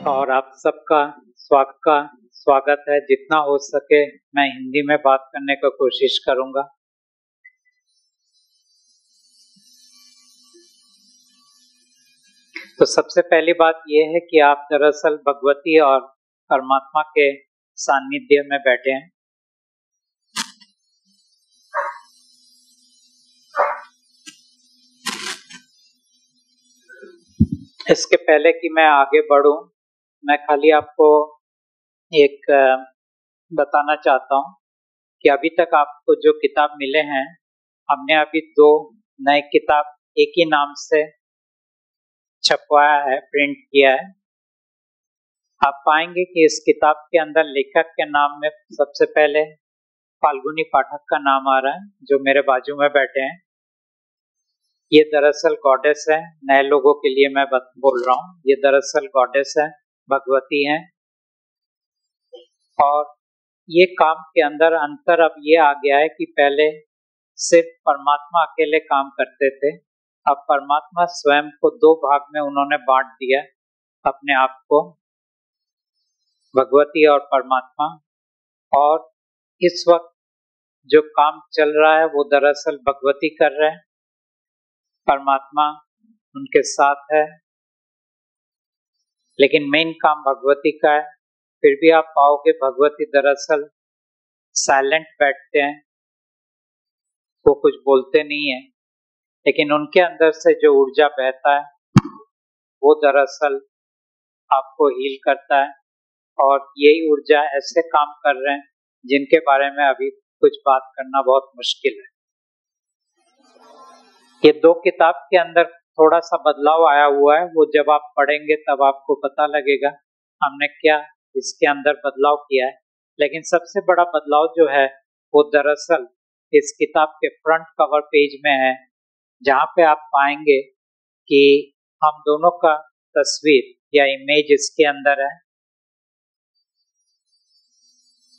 और आप सबका स्वागत है। जितना हो सके मैं हिंदी में बात करने की कोशिश करूंगा। तो सबसे पहली बात यह है कि आप दरअसल भगवती और परमात्मा के सानिध्य में बैठे हैं। इसके पहले कि मैं आगे बढ़ूं, मैं खाली आपको एक बताना चाहता हूं कि अभी तक आपको जो किताब मिले हैं, हमने अभी 2 नए किताब एक ही नाम से छपवाया है, प्रिंट किया है। आप पाएंगे कि इस किताब के अंदर लेखक के नाम में सबसे पहले फाल्गुनी पाठक का नाम आ रहा है, जो मेरे बाजू में बैठे हैं। ये दरअसल गॉडेस है। नए लोगों के लिए मैं बोल रहा हूँ, ये दरअसल गॉडेस है, भगवती हैं। और ये काम के अंदर अंतर अब ये आ गया है कि पहले सिर्फ परमात्मा अकेले काम करते थे, अब परमात्मा स्वयं को 2 भाग में उन्होंने बांट दिया अपने आप को, भगवती और परमात्मा। और इस वक्त जो काम चल रहा है वो दरअसल भगवती कर रहे हैं, परमात्मा उनके साथ है, लेकिन मेन काम भगवती का है। फिर भी आप पाओगे भगवती दरअसल साइलेंट बैठते हैं, वो कुछ बोलते नहीं है, लेकिन उनके अंदर से जो ऊर्जा बहता है वो दरअसल आपको हील करता है। और यही ऊर्जा ऐसे काम कर रहे हैं जिनके बारे में अभी कुछ बात करना बहुत मुश्किल है। ये 2 किताब के अंदर थोड़ा सा बदलाव आया हुआ है, वो जब आप पढ़ेंगे तब आपको पता लगेगा हमने क्या इसके अंदर बदलाव किया है। लेकिन सबसे बड़ा बदलाव जो है वो दरअसल इस किताब के फ्रंट कवर पेज में है, जहाँ पे आप पाएंगे कि हम दोनों का तस्वीर या इमेज इसके अंदर है।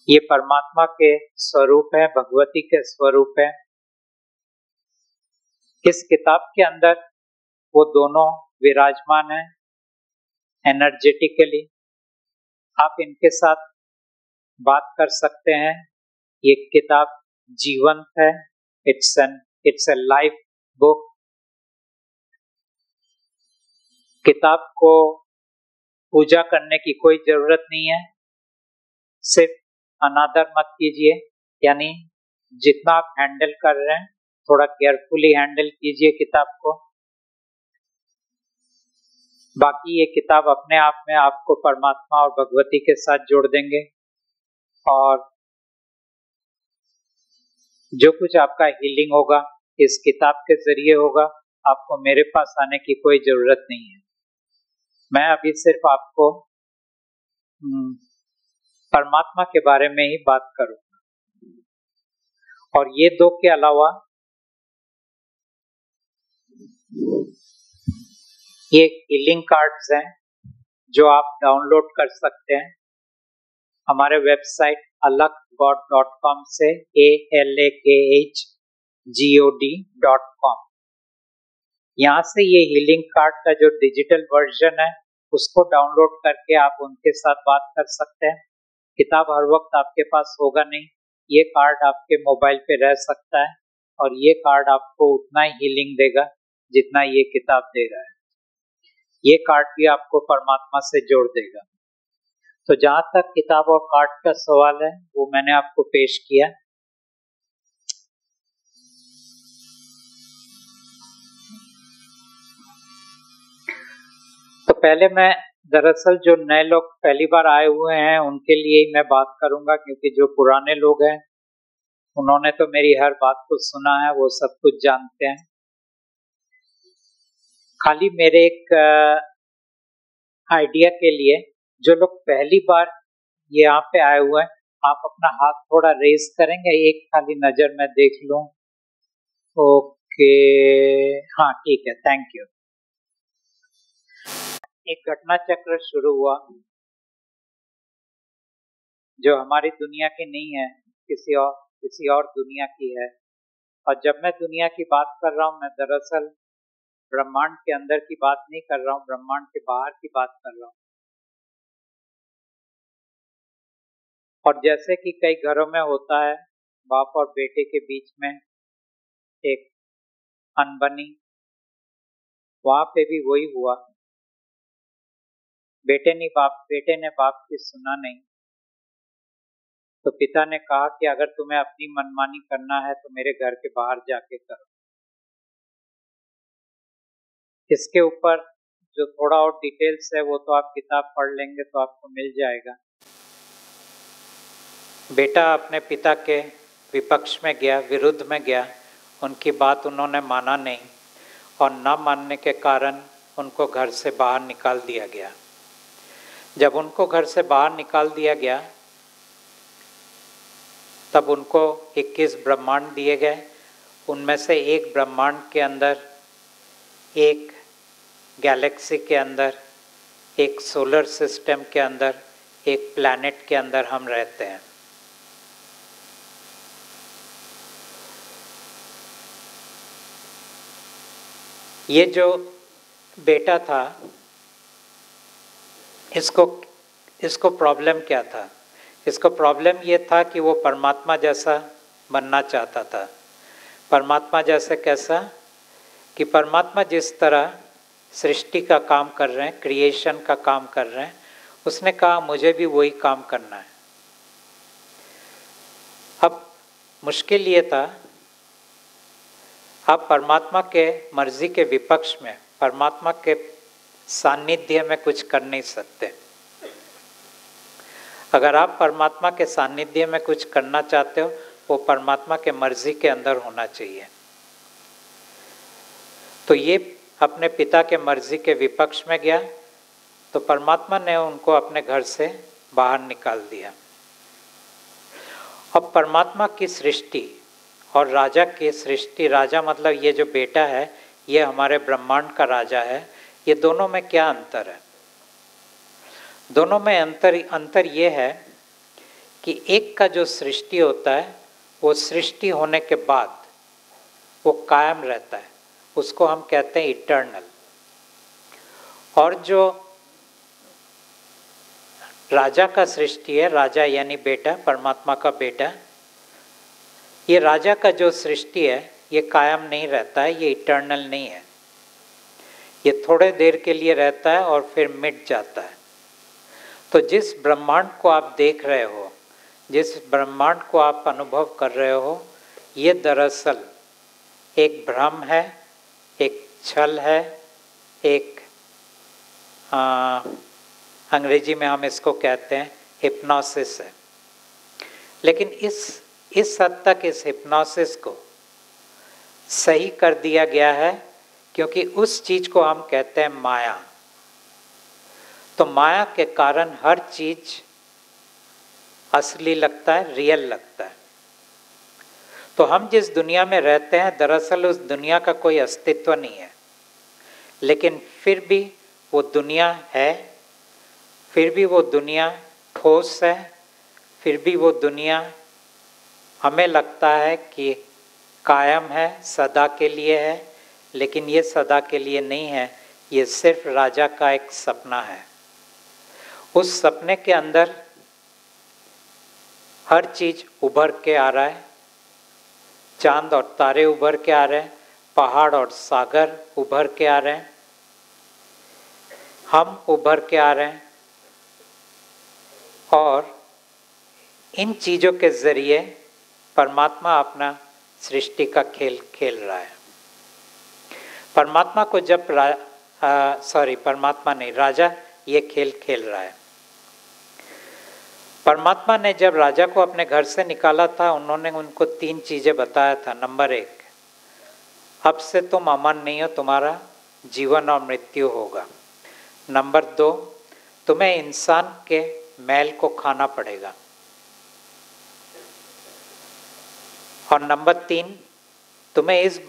ये परमात्मा के स्वरूप है, भगवती के स्वरूप है। इस किताब के अंदर वो दोनों विराजमान है एनर्जेटिकली। आप इनके साथ बात कर सकते हैं। ये किताब जीवंत है, इट्स ए लाइफ बुक। किताब को पूजा करने की कोई जरूरत नहीं है, सिर्फ अनादर मत कीजिए, यानी जितना आप हैंडल कर रहे हैं थोड़ा केयरफुली हैंडल कीजिए किताब को। बाकी ये किताब अपने आप में आपको परमात्मा और भगवती के साथ जोड़ देंगे, और जो कुछ आपका हीलिंग होगा इस किताब के जरिए होगा। आपको मेरे पास आने की कोई जरूरत नहीं है। मैं अभी सिर्फ आपको परमात्मा के बारे में ही बात करूंगा। और ये 2 के अलावा ये हीलिंग कार्ड्स हैं जो आप डाउनलोड कर सकते हैं हमारे वेबसाइट alakgod.com से, ALAKHGOD.com। यहाँ से ये हीलिंग कार्ड का जो डिजिटल वर्जन है उसको डाउनलोड करके आप उनके साथ बात कर सकते हैं। किताब हर वक्त आपके पास होगा नहीं, ये कार्ड आपके मोबाइल पे रह सकता है, और ये कार्ड आपको उतना ही हीलिंग देगा जितना ये किताब दे रहा है। ये कार्ड भी आपको परमात्मा से जोड़ देगा। तो जहां तक किताब और कार्ड का सवाल है वो मैंने आपको पेश किया। तो पहले मैं दरअसल जो नए लोग पहली बार आए हुए हैं उनके लिए ही मैं बात करूंगा, क्योंकि जो पुराने लोग हैं उन्होंने तो मेरी हर बात को सुना है, वो सब कुछ जानते हैं। खाली मेरे एक आइडिया के लिए, जो लोग पहली बार यहाँ पे आए हुए हैं, आप अपना हाथ थोड़ा रेज करेंगे, एक खाली नजर में देख लूं। ओके, हाँ ठीक है, थैंक यू। एक घटना चक्र शुरू हुआ जो हमारी दुनिया की नहीं है, किसी और दुनिया की है। और जब मैं दुनिया की बात कर रहा हूँ, मैं दरअसल ब्रह्मांड के अंदर की बात नहीं कर रहा हूँ, ब्रह्मांड के बाहर की बात कर रहा हूँ। और जैसे कि कई घरों में होता है, बाप और बेटे के बीच में एक अनबनी, वहां पे भी वही हुआ। बेटे ने बाप की सुना नहीं, तो पिता ने कहा कि अगर तुम्हें अपनी मनमानी करना है तो मेरे घर के बाहर जाके करो। इसके ऊपर जो थोड़ा और डिटेल्स है वो तो आप किताब पढ़ लेंगे तो आपको मिल जाएगा। बेटा अपने पिता के विपक्ष में गया, विरुद्ध में गया, उनकी बात उन्होंने माना नहीं और न मानने के कारण उनको घर से बाहर निकाल दिया गया। जब उनको घर से बाहर निकाल दिया गया तब उनको 21 ब्रह्मांड दिए गए। उनमें से एक ब्रह्मांड के अंदर, एक गैलेक्सी के अंदर, एक सोलर सिस्टम के अंदर, एक प्लैनेट के अंदर हम रहते हैं। ये जो बेटा था, इसको प्रॉब्लम क्या था? इसको प्रॉब्लम ये था कि वो परमात्मा जैसा बनना चाहता था। परमात्मा जैसे कैसा? कि परमात्मा जिस तरह सृष्टि का काम कर रहे हैं, क्रिएशन का काम कर रहे हैं, उसने कहा मुझे भी वही काम करना है। अब मुश्किल ये था, आप परमात्मा के मर्जी के विपक्ष में, परमात्मा के सानिध्य में कुछ कर नहीं सकते। अगर आप परमात्मा के सानिध्य में कुछ करना चाहते हो, वो परमात्मा के मर्जी के अंदर होना चाहिए। तो ये अपने पिता के मर्जी के विपक्ष में गया, तो परमात्मा ने उनको अपने घर से बाहर निकाल दिया। अब परमात्मा की सृष्टि और राजा की सृष्टि, राजा मतलब ये जो बेटा है, ये हमारे ब्रह्मांड का राजा है, ये दोनों में क्या अंतर है? दोनों में अंतर ये है कि एक का जो सृष्टि होता है वो सृष्टि होने के बाद वो कायम रहता है, उसको हम कहते हैं इटर्नल। और जो राजा का सृष्टि है, राजा यानी बेटा, परमात्मा का बेटा, ये राजा का जो सृष्टि है ये कायम नहीं रहता है, ये इटर्नल नहीं है। ये थोड़े देर के लिए रहता है और फिर मिट जाता है। तो जिस ब्रह्मांड को आप देख रहे हो, जिस ब्रह्मांड को आप अनुभव कर रहे हो, ये दरअसल एक भ्रम है, एक छल है, एक अंग्रेजी में हम इसको कहते हैं हिप्नोसिस है। लेकिन इस हद तक इस हिप्नोसिस को सही कर दिया गया है, क्योंकि उस चीज को हम कहते हैं माया। तो माया के कारण हर चीज असली लगता है, रियल लगता है। तो हम जिस दुनिया में रहते हैं, दरअसल उस दुनिया का कोई अस्तित्व नहीं है, लेकिन फिर भी वो दुनिया है, फिर भी वो दुनिया ठोस है, फिर भी वो दुनिया हमें लगता है कि कायम है, सदा के लिए है, लेकिन ये सदा के लिए नहीं है, ये सिर्फ राजा का एक सपना है। उस सपने के अंदर हर चीज उभर के आ रहा है, चांद और तारे उभर के आ रहे हैं, पहाड़ और सागर उभर के आ रहे हैं, हम उभर के आ रहे हैं, और इन चीज़ों के ज़रिए परमात्मा अपना सृष्टि का खेल खेल रहा है। परमात्मा को जब परमात्मा नहीं, राजा ये खेल खेल रहा है। परमात्मा ने जब राजा को अपने घर से निकाला था, उन्होंने उनको 3 चीज़ें बताया था। नंबर 1, अब से तुम अमन नहीं हो, तुम्हारा जीवन और मृत्यु होगा। नंबर 2, तुम्हें इंसान के मैल को खाना पड़ेगा। और नंबर 3, तुम्हें इस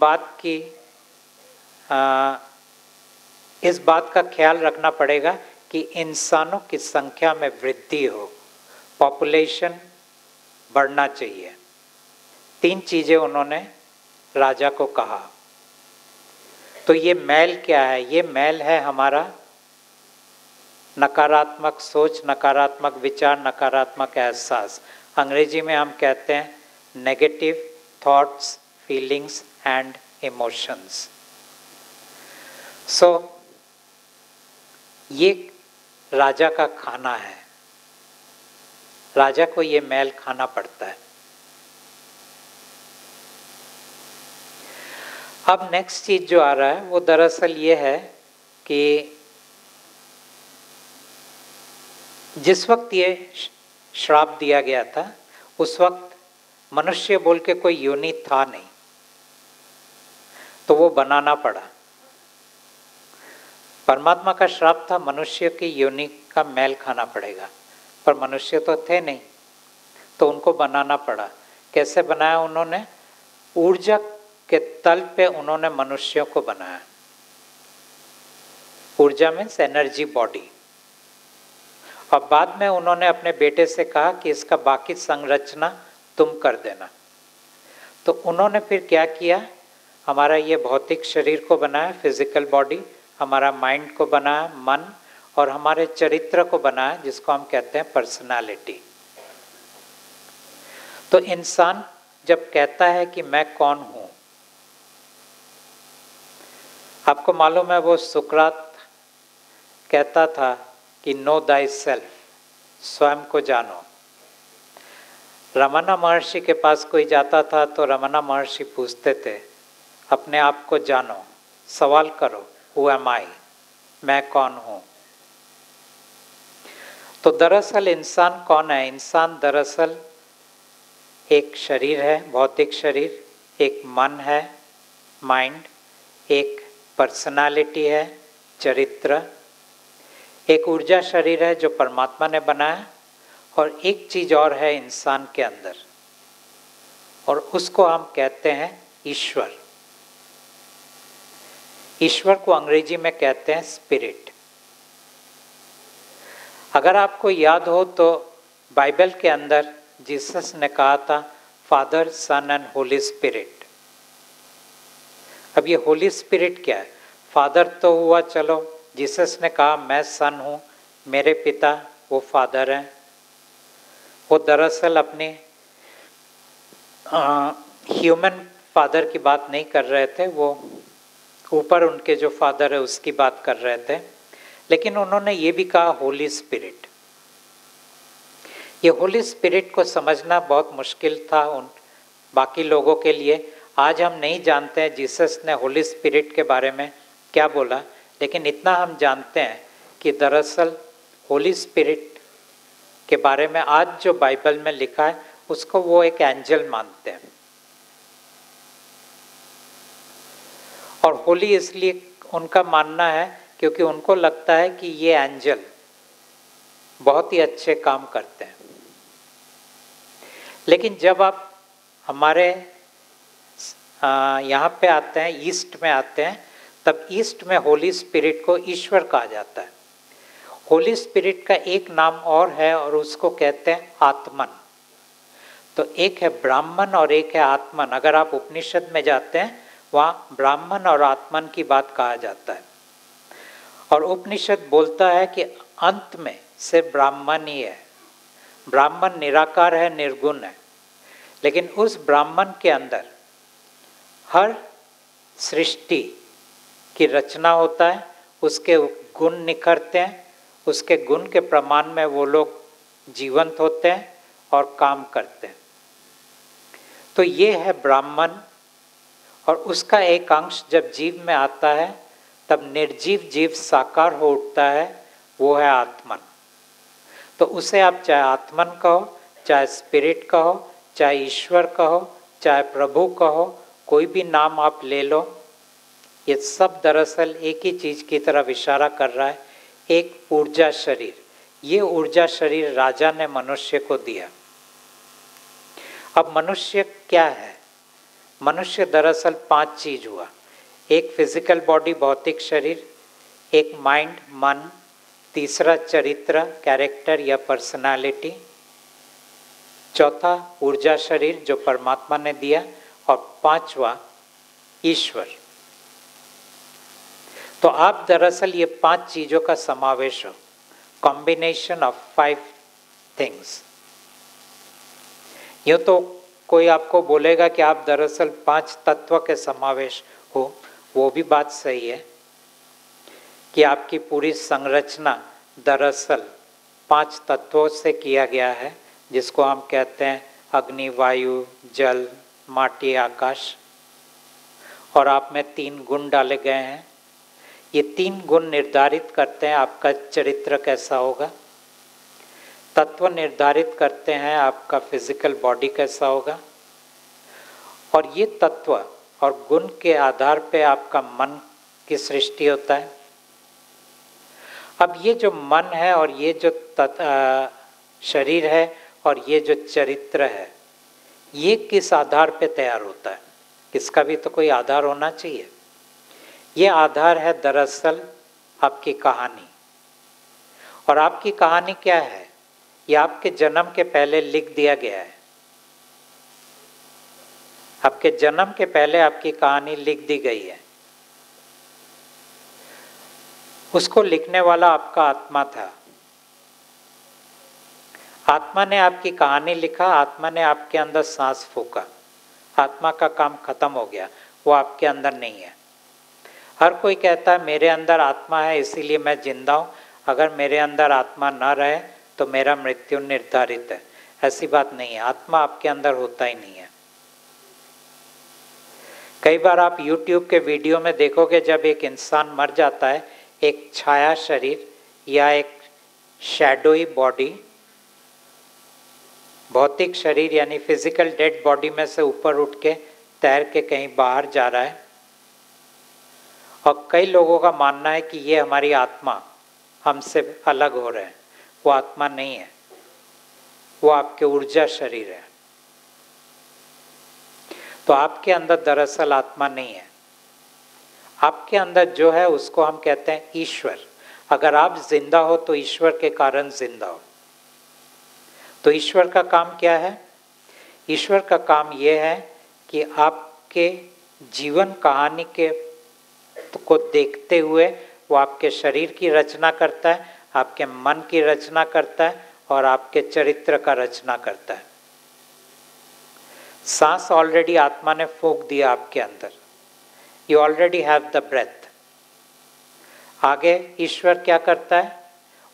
बात का ख्याल रखना पड़ेगा कि इंसानों की संख्या में वृद्धि हो, पॉपुलेशन बढ़ना चाहिए। 3 चीज़ें उन्होंने राजा को कहा। तो ये मैल क्या है? ये मैल है हमारा नकारात्मक सोच, नकारात्मक विचार, नकारात्मक एहसास। अंग्रेजी में हम कहते हैं negative thoughts, feelings and emotions. So ये राजा का खाना है, राजा को ये मैल खाना पड़ता है। अब नेक्स्ट चीज जो आ रहा है वो दरअसल ये है कि जिस वक्त ये श्राप दिया गया था उस वक्त मनुष्य बोल के कोई योनि था नहीं, तो वो बनाना पड़ा। परमात्मा का श्राप था मनुष्य की योनि का मैल खाना पड़ेगा, पर मनुष्य तो थे नहीं, तो उनको बनाना पड़ा। कैसे बनाया उन्होंने? ऊर्जा के तल पे उन्होंने मनुष्यों को बनाया। ऊर्जा मीन्स एनर्जी बॉडी। और बाद में उन्होंने अपने बेटे से कहा कि इसका बाकी संरचना तुम कर देना। तो उन्होंने फिर क्या किया? हमारा ये भौतिक शरीर को बनाया, फिजिकल बॉडी, हमारा माइंड को बनाया, मन, और हमारे चरित्र को बनाया जिसको हम कहते हैं पर्सनालिटी। तो इंसान जब कहता है कि मैं कौन हूं, आपको मालूम है वो सुकरात कहता था कि नो दाई सेल्फ, स्वयं को जानो। रमना महर्षि के पास कोई जाता था तो रमना महर्षि पूछते थे अपने आप को जानो, सवाल करो, हु एम आई, मैं कौन हूं। तो दरअसल इंसान कौन है? इंसान दरअसल एक शरीर है, भौतिक शरीर, एक मन है, माइंड, एक पर्सनालिटी है, चरित्र, एक ऊर्जा शरीर है जो परमात्मा ने बनाया, और एक चीज और है इंसान के अंदर, और उसको हम कहते हैं ईश्वर। ईश्वर को अंग्रेजी में कहते हैं स्पिरिट। अगर आपको याद हो तो बाइबल के अंदर जीसस ने कहा था father, son and holy spirit. अब ये होली स्पिरिट क्या है? फादर तो हुआ, चलो जीसस ने कहा मैं सन हूँ, मेरे पिता वो फादर हैं। वो दरअसल अपने ह्यूमन फादर की बात नहीं कर रहे थे, वो ऊपर उनके जो फादर है उसकी बात कर रहे थे। लेकिन उन्होंने ये भी कहा होली स्पिरिट। ये होली स्पिरिट को समझना बहुत मुश्किल था उन बाकी लोगों के लिए। आज हम नहीं जानते हैं जीसस ने होली स्पिरिट के बारे में क्या बोला, लेकिन इतना हम जानते हैं कि दरअसल होली स्पिरिट के बारे में आज जो बाइबल में लिखा है उसको वो एक एंजल मानते हैं। और होली इसलिए उनका मानना है क्योंकि उनको लगता है कि ये एंजल बहुत ही अच्छे काम करते हैं। लेकिन जब आप हमारे यहाँ पे आते हैं, ईस्ट में आते हैं, तब ईस्ट में होली स्पिरिट को ईश्वर कहा जाता है। होली स्पिरिट का एक नाम और है और उसको कहते हैं आत्मन। तो एक है ब्राह्मण और एक है आत्मन। अगर आप उपनिषद में जाते हैं वहाँ ब्राह्मण और आत्मन की बात कहा जाता है। और उपनिषद बोलता है कि अंत में से ब्राह्मण ही है। ब्राह्मण निराकार है, निर्गुण है, लेकिन उस ब्राह्मण के अंदर हर सृष्टि की रचना होता है, उसके गुण निखरते हैं, उसके गुण के प्रमाण में वो लोग जीवंत होते हैं और काम करते हैं। तो ये है ब्राह्मण। और उसका एक अंश जब जीव में आता है तब निर्जीव जीव साकार हो उठता है, वो है आत्मन। तो उसे आप चाहे आत्मन कहो, चाहे स्पिरिट कहो, चाहे ईश्वर कहो, चाहे प्रभु कहो, कोई भी नाम आप ले लो, ये सब दरअसल एक ही चीज़ की तरफ इशारा कर रहा है, एक ऊर्जा शरीर। ये ऊर्जा शरीर राजा ने मनुष्य को दिया। अब मनुष्य क्या है? मनुष्य दरअसल 5 चीज हुआ। एक फिजिकल बॉडी, भौतिक शरीर, एक माइंड, मन, तीसरा चरित्र, कैरेक्टर या पर्सनालिटी, चौथा ऊर्जा शरीर जो परमात्मा ने दिया, और 5वां ईश्वर। तो आप दरअसल ये 5 चीजों का समावेश हो, कॉम्बिनेशन ऑफ 5 थिंग्स। यूँ तो कोई आपको बोलेगा कि आप दरअसल 5 तत्व के समावेश हो, वो भी बात सही है कि आपकी पूरी संरचना दरअसल 5 तत्वों से किया गया है, जिसको हम कहते हैं अग्नि, वायु, जल, माटी, आकाश, और आप में 3 गुण डाले गए हैं। ये 3 गुण निर्धारित करते हैं आपका चरित्र कैसा होगा, तत्व निर्धारित करते हैं आपका फिजिकल बॉडी कैसा होगा, और ये तत्व और गुण के आधार पे आपका मन की सृष्टि होता है। अब ये जो मन है और ये जो शरीर है और ये जो चरित्र है, ये किस आधार पे तैयार होता है? इसका भी तो कोई आधार होना चाहिए। ये आधार है दरअसल आपकी कहानी। और आपकी कहानी क्या है? ये आपके जन्म के पहले लिख दिया गया है। आपके जन्म के पहले आपकी कहानी लिख दी गई है। उसको लिखने वाला आपका आत्मा था। आत्मा ने आपकी कहानी लिखा, आत्मा ने आपके अंदर सांस फूका, आत्मा का काम खत्म हो गया, वो आपके अंदर नहीं है। हर कोई कहता है मेरे अंदर आत्मा है इसीलिए मैं जिंदा हूँ, अगर मेरे अंदर आत्मा न रहे तो मेरा मृत्यु निर्धारित है। ऐसी बात नहीं है, आत्मा आपके अंदर होता ही नहीं है। कई बार आप YouTube के वीडियो में देखोगे, जब एक इंसान मर जाता है, एक छाया शरीर या एक शैडोई बॉडी, भौतिक शरीर यानी फिजिकल डेड बॉडी में से ऊपर उठ के तैर के कहीं बाहर जा रहा है, और कई लोगों का मानना है कि ये हमारी आत्मा हमसे अलग हो रहे हैं। वो आत्मा नहीं है, वो आपके ऊर्जा शरीर है। तो आपके अंदर दरअसल आत्मा नहीं है। आपके अंदर जो है उसको हम कहते हैं ईश्वर। अगर आप जिंदा हो तो ईश्वर के कारण जिंदा हो। तो ईश्वर का काम क्या है? ईश्वर का काम ये है कि आपके जीवन कहानी के को देखते हुए वो आपके शरीर की रचना करता है, आपके मन की रचना करता है और आपके चरित्र का रचना करता है। सांस ऑलरेडी आत्मा ने फूंक दिया आपके अंदर, you already have the breath. आगे ईश्वर क्या करता है?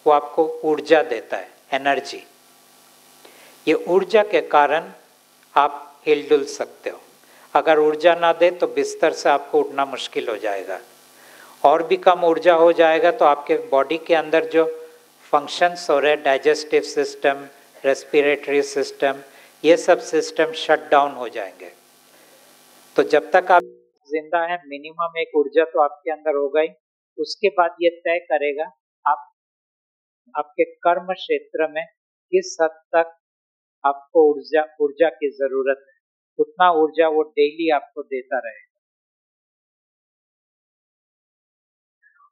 वो आपको ऊर्जा देता है, एनर्जी। ये ऊर्जा के कारण आप हिलडुल सकते हो। अगर ऊर्जा ना दे तो बिस्तर से आपको उठना मुश्किल हो जाएगा। और भी कम ऊर्जा हो जाएगा तो आपके बॉडी के अंदर जो फंक्शंस हो रहे, डाइजेस्टिव सिस्टम, रेस्पिरेटरी सिस्टम, ये सब सिस्टम शट डाउन हो जाएंगे। तो जब तक आप जिंदा हैं, मिनिमम एक ऊर्जा तो आपके अंदर होगा ही। उसके बाद ये तय करेगा आप आपके कर्म क्षेत्र में किस हद तक आपको ऊर्जा की जरूरत है। उतना ऊर्जा वो डेली आपको देता रहेगा।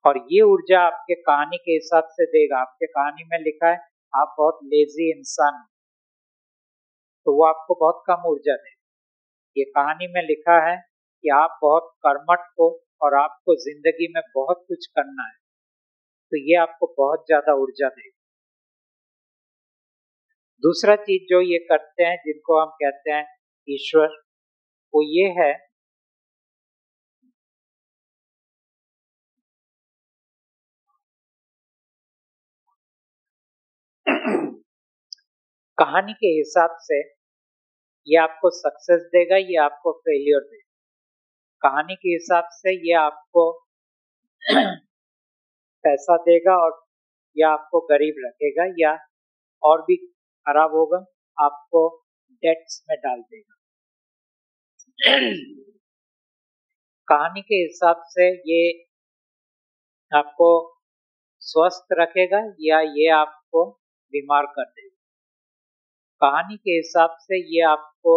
और ये ऊर्जा आपके कहानी के हिसाब से देगा। आपके कहानी में लिखा है आप बहुत लेजी इंसान हो, तो वो आपको बहुत कम ऊर्जा देगा। ये कहानी में लिखा है कि आप बहुत कर्मठ हो और आपको जिंदगी में बहुत कुछ करना है, तो ये आपको बहुत ज्यादा ऊर्जा देगा। दूसरा चीज जो ये करते हैं, जिनको हम कहते हैं ईश्वर, वो ये है कहानी के हिसाब से ये आपको सक्सेस देगा, ये आपको फेलियर देगा। कहानी के हिसाब से ये आपको पैसा देगा और या आपको गरीब रखेगा, या और भी खराब होगा, आपको डेट्स में डाल देगा। कहानी के हिसाब से ये आपको स्वस्थ रखेगा या ये आपको बीमार कर देगा। कहानी के हिसाब से ये आपको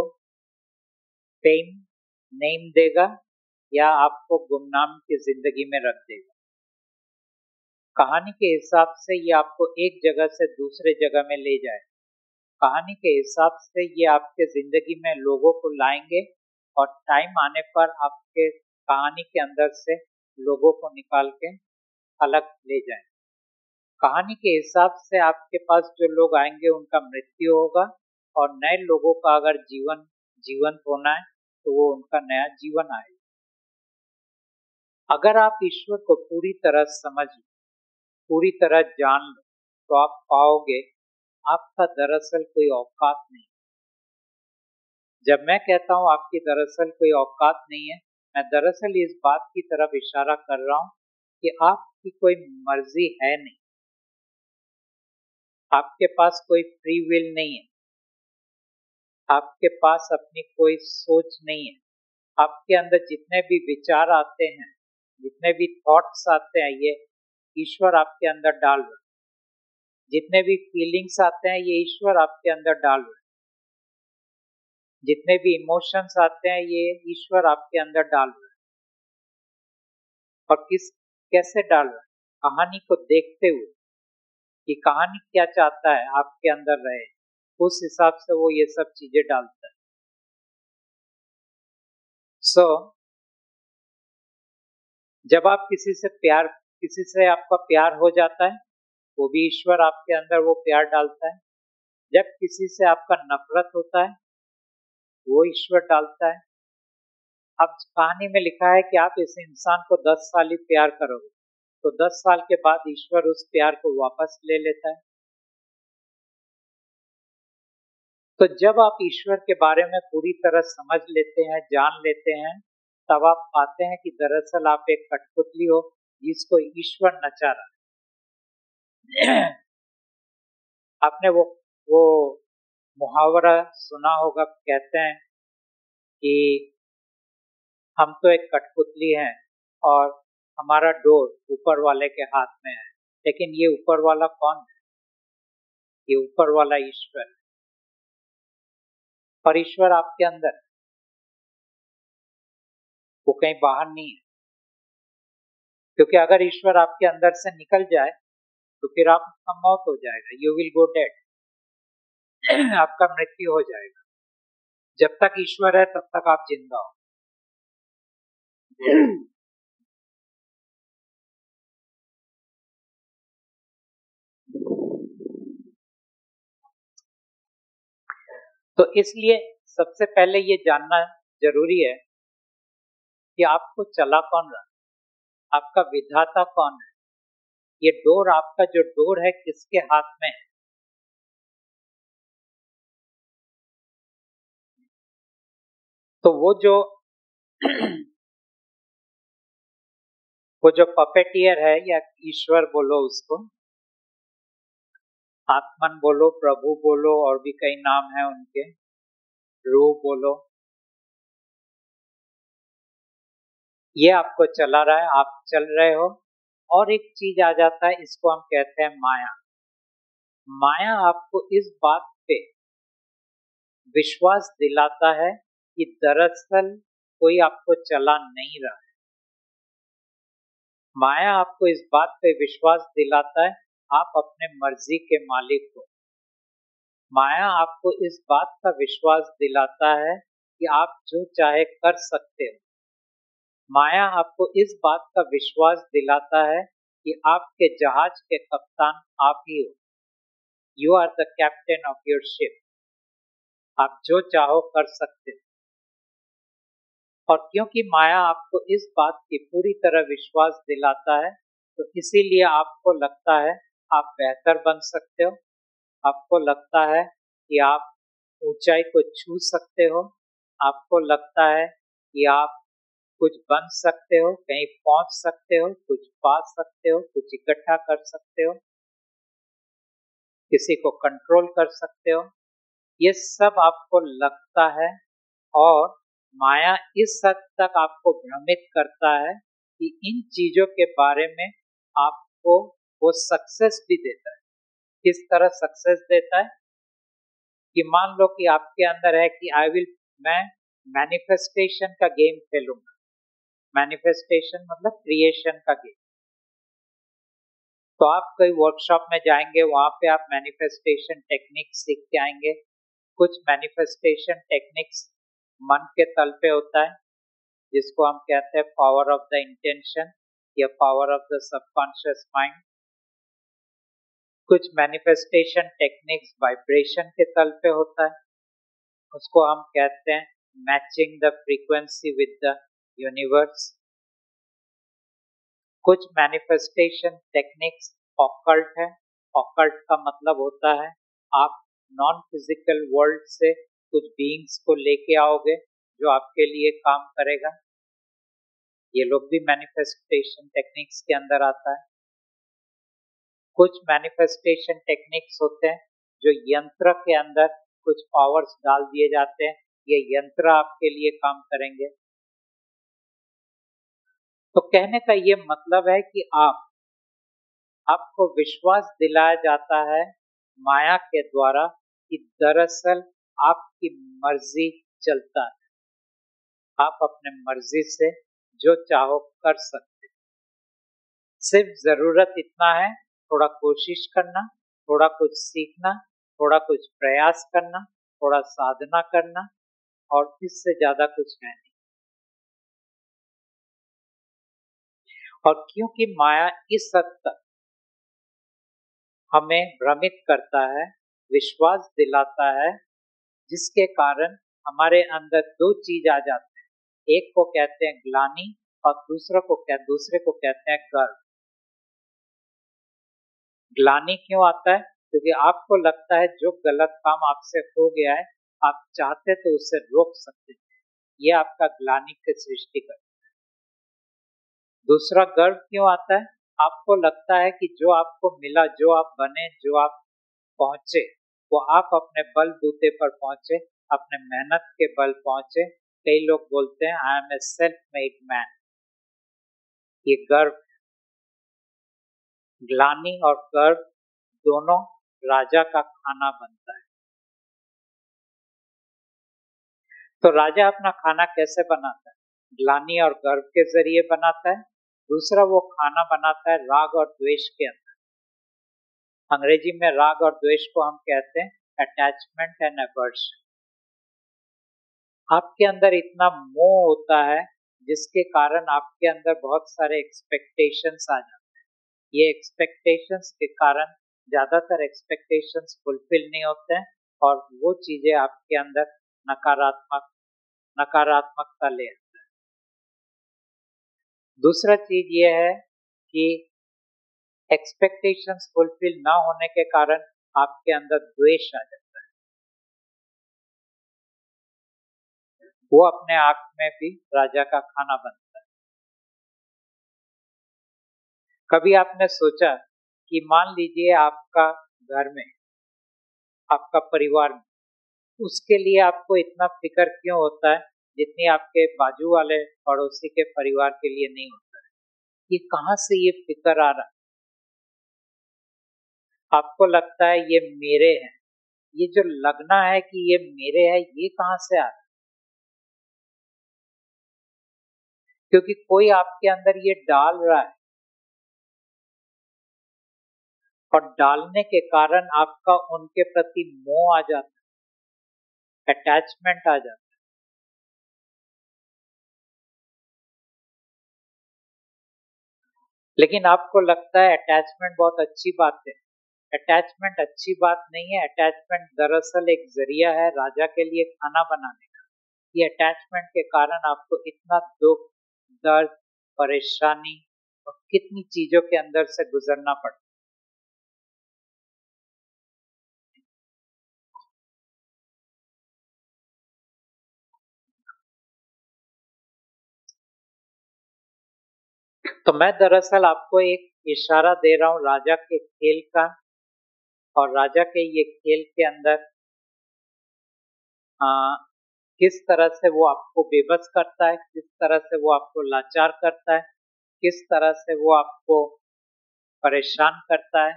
फेम, नेम देगा या आपको गुमनाम की जिंदगी में रख देगा। कहानी के हिसाब से ये आपको एक जगह से दूसरे जगह में ले जाए। कहानी के हिसाब से ये आपके जिंदगी में लोगों को लाएंगे और टाइम आने पर आपके कहानी के अंदर से लोगों को निकाल के अलग ले जाएं। कहानी के हिसाब से आपके पास जो लोग आएंगे उनका मृत्यु होगा और नए लोगों का अगर जीवंत होना है तो वो उनका नया जीवन आएगा। अगर आप ईश्वर को पूरी तरह समझ लो, पूरी तरह जान लो, तो आप पाओगे आपका दरअसल कोई औकात नहीं। जब मैं कहता हूं आपकी दरअसल कोई औकात नहीं है, मैं दरअसल इस बात की तरफ इशारा कर रहा हूं कि आपकी कोई मर्जी है नहीं, आपके पास कोई फ्री विल नहीं है, आपके पास अपनी कोई सोच नहीं है। आपके अंदर जितने भी विचार आते हैं, जितने भी थॉट्स आते हैं, ये ईश्वर आपके अंदर डाल रहा है। जितने भी फीलिंग्स आते हैं, ये ईश्वर आपके अंदर डाल रहा है। जितने भी इमोशंस आते हैं, ये ईश्वर आपके अंदर डाल रहा है। और कैसे डाल रहा है? कहानी को देखते हुए कि कहानी क्या चाहता है आपके अंदर रहे, उस हिसाब से वो ये सब चीजें डालता है। जब आप किसी से आपका प्यार हो जाता है, वो भी ईश्वर आपके अंदर वो प्यार डालता है। जब किसी से आपका नफरत होता है, वो ईश्वर डालता है। अब कहानी में लिखा है कि आप इस इंसान को 10 साल ही प्यार करोगे, तो 10 साल के बाद ईश्वर उस प्यार को वापस ले लेता है। तो जब आप ईश्वर के बारे में पूरी तरह समझ लेते हैं, जान लेते हैं, तब आप पाते हैं कि दरअसल आप एक कठपुतली हो जिसको ईश्वर नचा रहा है। आपने वो मुहावरा सुना होगा, कहते हैं कि हम तो एक कठपुतली हैं और हमारा डोर ऊपर वाले के हाथ में है, लेकिन ये ऊपर वाला कौन है? ये ऊपर वाला ईश्वर है। और ईश्वर आपके अंदर, वो कहीं बाहर नहीं है। क्योंकि अगर ईश्वर आपके अंदर से निकल जाए तो फिर आपका मौत हो जाएगा, यू विल गो डेड। आपका मृत्यु हो जाएगा। जब तक ईश्वर है तब तक आप जिंदा हो। तो इसलिए सबसे पहले ये जानना जरूरी है कि आपको चला कौन रहा है, आपका विधाता कौन है। ये डोर, आपका जो डोर है, किसके हाथ में है? तो वो जो पपेटियर है, या ईश्वर बोलो उसको, आत्मन बोलो, प्रभु बोलो, और भी कई नाम है उनके, रूह बोलो, ये आपको चला रहा है, आप चल रहे हो। और एक चीज आ जाता है, इसको हम कहते हैं माया। माया आपको इस बात पे विश्वास दिलाता है कि दरअसल कोई आपको चला नहीं रहा है। माया आपको इस बात पे विश्वास दिलाता है आप अपने मर्जी के मालिक हो। माया आपको इस बात का विश्वास दिलाता है कि आप जो चाहे कर सकते हो। माया आपको इस बात का विश्वास दिलाता है कि आपके जहाज के कप्तान आप ही हो। You are the captain of your ship. आप जो चाहो कर सकते हो। और क्योंकि माया आपको इस बात की पूरी तरह विश्वास दिलाता है, तो इसीलिए आपको लगता है आप बेहतर बन सकते हो। आपको लगता है कि आप ऊंचाई को छू सकते हो। आपको लगता है कि आप कुछ बन सकते हो, कहीं पहुंच सकते हो, कुछ पा सकते हो, कुछ इकट्ठा कर सकते हो, किसी को कंट्रोल कर सकते हो। ये सब आपको लगता है। और माया इस हद तक आपको भ्रमित करता है कि इन चीजों के बारे में आपको वो सक्सेस भी देता है। किस तरह सक्सेस देता है? कि मान लो कि आपके अंदर है कि मैं मैनिफेस्टेशन का गेम खेलूंगा। मैनिफेस्टेशन मतलब क्रिएशन का गेम। तो आप कोई वर्कशॉप में जाएंगे, वहां पे आप मैनिफेस्टेशन टेक्निक्स सीख के आएंगे। कुछ मैनिफेस्टेशन टेक्निक्स मन के तल पे होता है, जिसको हम कहते हैं पावर ऑफ द इंटेंशन। या power of the subconscious mind. कुछ मैनिफेस्टेशन टेक्निक्स वाइब्रेशन के तल पे होता है, उसको हम कहते हैं matching the frequency with the universe. कुछ मैनिफेस्टेशन टेक्निक्स ऑकल्ट है। ऑकल्ट का मतलब होता है आप नॉन फिजिकल वर्ल्ड से कुछ बीइंग्स को लेके आओगे जो आपके लिए काम करेगा। ये लोग भी मैनिफेस्टेशन टेक्निक्स के अंदर आता है। कुछ मैनिफेस्टेशन टेक्निक्स होते हैं जो यंत्र के अंदर कुछ पावर्स डाल दिए जाते हैं, ये यंत्र आपके लिए काम करेंगे। तो कहने का ये मतलब है कि आपको विश्वास दिलाया जाता है माया के द्वारा कि दरअसल आपकी मर्जी चलता है, आप अपने मर्जी से जो चाहो कर सकते। सिर्फ जरूरत इतना है, थोड़ा कोशिश करना, थोड़ा कुछ सीखना, थोड़ा कुछ प्रयास करना, थोड़ा साधना करना, और इससे ज्यादा कुछ है नहीं। और क्योंकि माया इस हद तक हमें भ्रमित करता है, विश्वास दिलाता है, जिसके कारण हमारे अंदर दो चीज आ जाते हैं। एक को कहते हैं ग्लानि और दूसरे को कहते हैं गर्व। ग्लानि क्यों आता है? क्योंकि आपको लगता है जो गलत काम आपसे हो गया है, आप चाहते तो उसे रोक सकते हैं, ये आपका ग्लानि की सृष्टि करता है। दूसरा गर्व क्यों आता है? आपको लगता है कि जो आपको मिला, जो आप बने, जो आप पहुंचे, वो आप अपने बलबूते पर पहुंचे, अपने मेहनत के बल पहुंचे। कई लोग बोलते हैं I am a self made man, ये गर्व। ग्लानि और गर्व दोनों राजा का खाना बनता है। तो राजा अपना खाना कैसे बनाता है? ग्लानि और गर्व के जरिए बनाता है। दूसरा वो खाना बनाता है राग और द्वेष के अंदर। अंग्रेजी में राग और द्वेष को हम कहते हैं अटैचमेंट एंड अवर्शन। आपके अंदर इतना मोह होता है जिसके कारण आपके अंदर बहुत सारे एक्सपेक्टेशंस आ जाते हैं। ये एक्सपेक्टेशंस के कारण ज्यादातर एक्सपेक्टेशंस फुलफिल नहीं होते हैं और वो चीजें आपके अंदर नकारात्मकता ले आता है। दूसरा चीज ये है कि एक्सपेक्टेशंस फुलफिल ना होने के कारण आपके अंदर द्वेष आ जाता है। वो अपने आप में भी राजा का खाना बनता है। कभी आपने सोचा कि मान लीजिए आपका घर में, आपका परिवार में, उसके लिए आपको इतना फिक्र क्यों होता है जितनी आपके बाजू वाले पड़ोसी के परिवार के लिए नहीं होता है? ये कहां से ये फिक्र आ रहा है? आपको लगता है ये मेरे हैं, ये जो लगना है कि ये मेरे है, ये कहां से आ रहा है? क्योंकि कोई आपके अंदर ये डाल रहा है, और डालने के कारण आपका उनके प्रति मोह आ जाता है, अटैचमेंट आ जाता है। लेकिन आपको लगता है अटैचमेंट बहुत अच्छी बात है। अटैचमेंट अच्छी बात नहीं है। अटैचमेंट दरअसल एक जरिया है राजा के लिए खाना बनाने का। ये अटैचमेंट के कारण आपको इतना दुख, दर्द, परेशानी और कितनी चीजों के अंदर से गुजरना पड़ता है। तो मैं दरअसल आपको एक इशारा दे रहा हूं राजा के खेल का, और राजा के ये खेल के अंदर किस तरह से वो आपको बेबस करता है, किस तरह से वो आपको लाचार करता है, किस तरह से वो आपको परेशान करता है,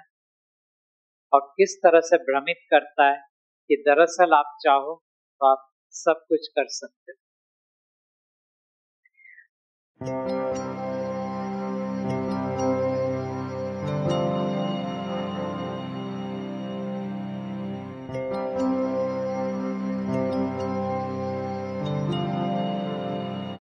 और किस तरह से भ्रमित करता है कि दरअसल आप चाहो तो आप सब कुछ कर सकते हो।